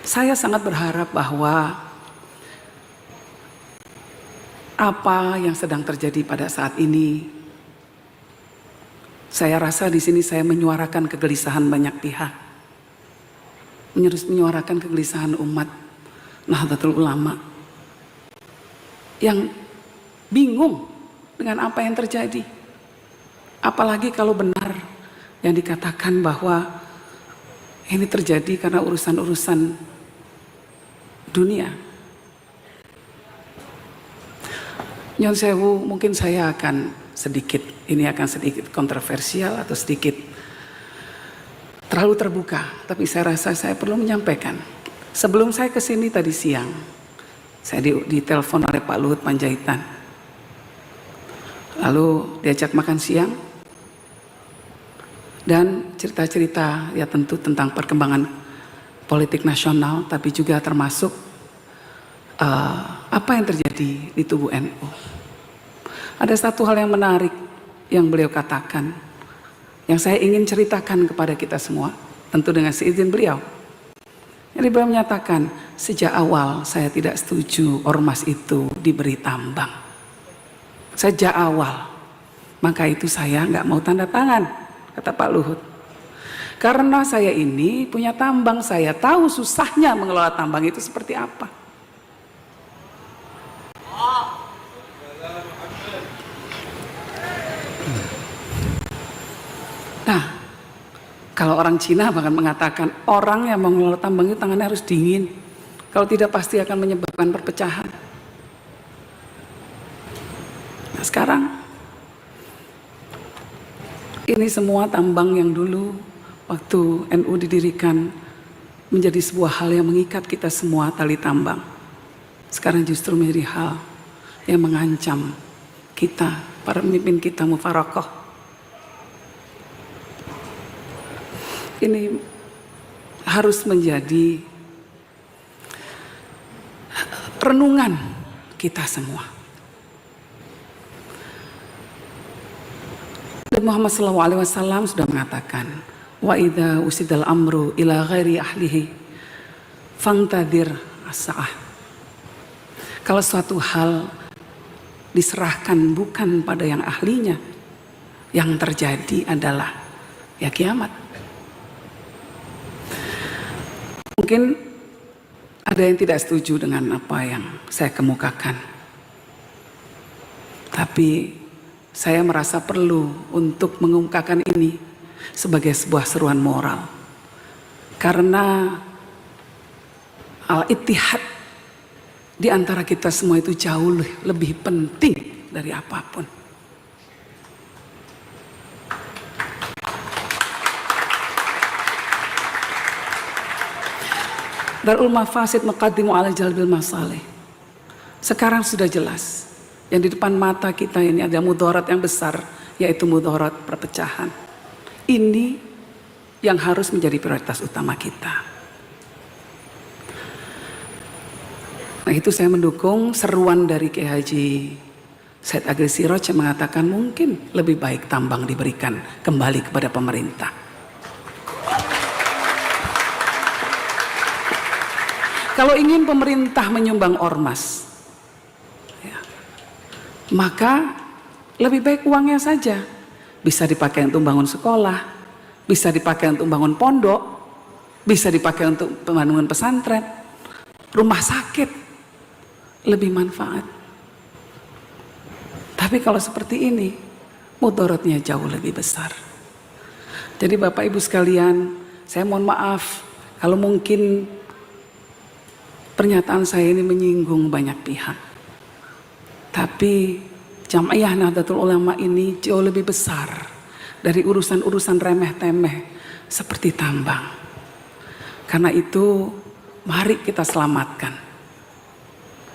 Saya sangat berharap bahwa apa yang sedang terjadi pada saat ini, saya rasa di sini saya menyuarakan kegelisahan banyak pihak, menyuarakan kegelisahan umat Nahdlatul Ulama yang bingung dengan apa yang terjadi. Apalagi kalau benar yang dikatakan bahwa ini terjadi karena urusan-urusan dunia. Nyon sewu, mungkin saya akan sedikit kontroversial atau sedikit terlalu terbuka, tapi saya rasa saya perlu menyampaikan. Sebelum saya kesini tadi siang, saya ditelepon oleh Pak Luhut Panjaitan, lalu diajak makan siang dan cerita-cerita ya tentu tentang perkembangan politik nasional, tapi juga termasuk apa yang terjadi di tubuh NU. Ada satu hal yang menarik yang beliau katakan, yang saya ingin ceritakan kepada kita semua, tentu dengan seizin beliau. Jadi beliau menyatakan, sejak awal saya tidak setuju ormas itu diberi tambang. Sejak awal, maka itu saya nggak mau tanda tangan, kata Pak Luhut. Karena saya ini punya tambang, saya tahu susahnya mengelola tambang itu seperti apa. Nah, kalau orang Cina bahkan mengatakan orang yang mengelola tambang itu tangannya harus dingin. Kalau tidak pasti akan menyebabkan perpecahan. Nah sekarang, ini semua tambang yang dulu waktu NU didirikan menjadi sebuah hal yang mengikat kita semua, tali tambang. Sekarang justru menjadi hal yang mengancam kita, para pemimpin kita mufarokoh. Ini harus menjadi renungan kita semua. Dan Muhammad SAW sudah mengatakan, wa idza usidal amru ila ghairi ahlihi fangtadir as-sa'ah. Kalau suatu hal diserahkan bukan pada yang ahlinya, yang terjadi adalah ya kiamat. Mungkin ada yang tidak setuju dengan apa yang saya kemukakan, tapi saya merasa perlu untuk mengungkapkan ini sebagai sebuah seruan moral, karena al-ittihad di antara kita semua itu jauh lebih penting dari apapun. Darul mafasid muqaddimu ala jalbil masalih. Sekarang sudah jelas, yang di depan mata kita ini ada mudarat yang besar, yaitu mudarat perpecahan. Ini yang harus menjadi prioritas utama kita. Nah itu saya mendukung seruan dari Kiai Haji Said Agil Siroj yang mengatakan mungkin lebih baik tambang diberikan kembali kepada pemerintah. Kalau ingin pemerintah menyumbang ormas, ya, maka lebih baik uangnya saja bisa dipakai untuk bangun sekolah, bisa dipakai untuk bangun pondok, bisa dipakai untuk pembangunan pesantren, rumah sakit, lebih manfaat. Tapi kalau seperti ini, mudaratnya jauh lebih besar. Jadi Bapak Ibu sekalian, saya mohon maaf kalau mungkin pernyataan saya ini menyinggung banyak pihak. Tapi Jam'iyah Nahdlatul Ulama ini jauh lebih besar dari urusan-urusan remeh-temeh seperti tambang. Karena itu mari kita selamatkan.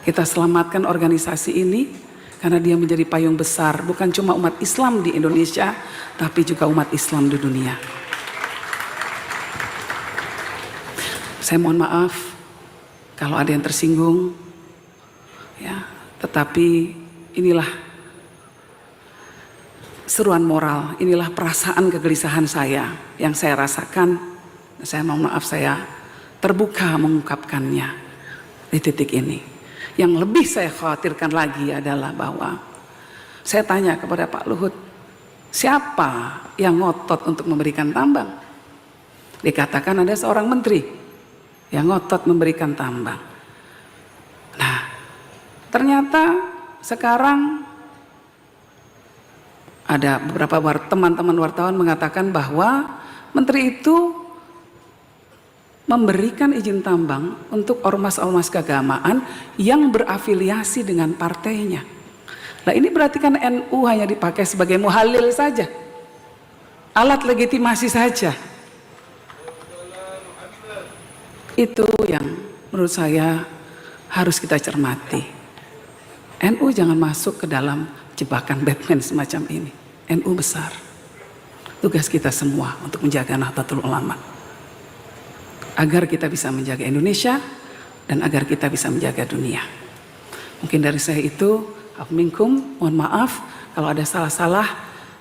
Kita selamatkan organisasi ini karena dia menjadi payung besar bukan cuma umat Islam di Indonesia, tapi juga umat Islam di dunia. Saya mohon maaf kalau ada yang tersinggung, ya, tetapi inilah seruan moral, inilah perasaan kegelisahan saya yang saya rasakan. Saya mohon maaf saya terbuka mengungkapkannya di titik ini. Yang lebih saya khawatirkan lagi adalah bahwa saya tanya kepada Pak Luhut, siapa yang ngotot untuk memberikan tambang? Dikatakan ada seorang menteri yang ngotot memberikan tambang. Nah, ternyata sekarang ada beberapa teman-teman wartawan mengatakan bahwa menteri itu memberikan izin tambang untuk ormas-ormas keagamaan yang berafiliasi dengan partainya. Nah, ini berarti kan NU hanya dipakai sebagai muhalil saja, alat legitimasi saja. Itu yang menurut saya harus kita cermati. NU jangan masuk ke dalam jebakan Batman semacam ini. NU besar. Tugas kita semua untuk menjaga Nahdlatul Ulama, agar kita bisa menjaga Indonesia dan agar kita bisa menjaga dunia. Mungkin dari saya itu, minkum, mohon maaf kalau ada salah-salah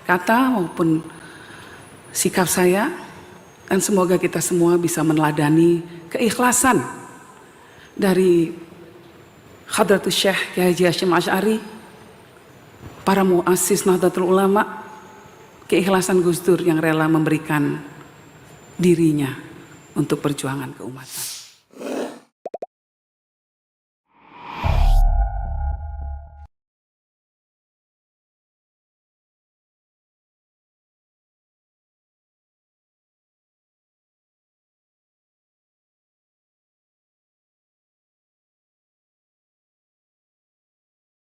kata maupun sikap saya, dan semoga kita semua bisa meneladani keikhlasan dari Hadratus Syekh Kiai Haji Hashim Asy'ari, para muassis Nahdlatul Ulama, keikhlasan Gus Dur yang rela memberikan dirinya untuk perjuangan keumatan.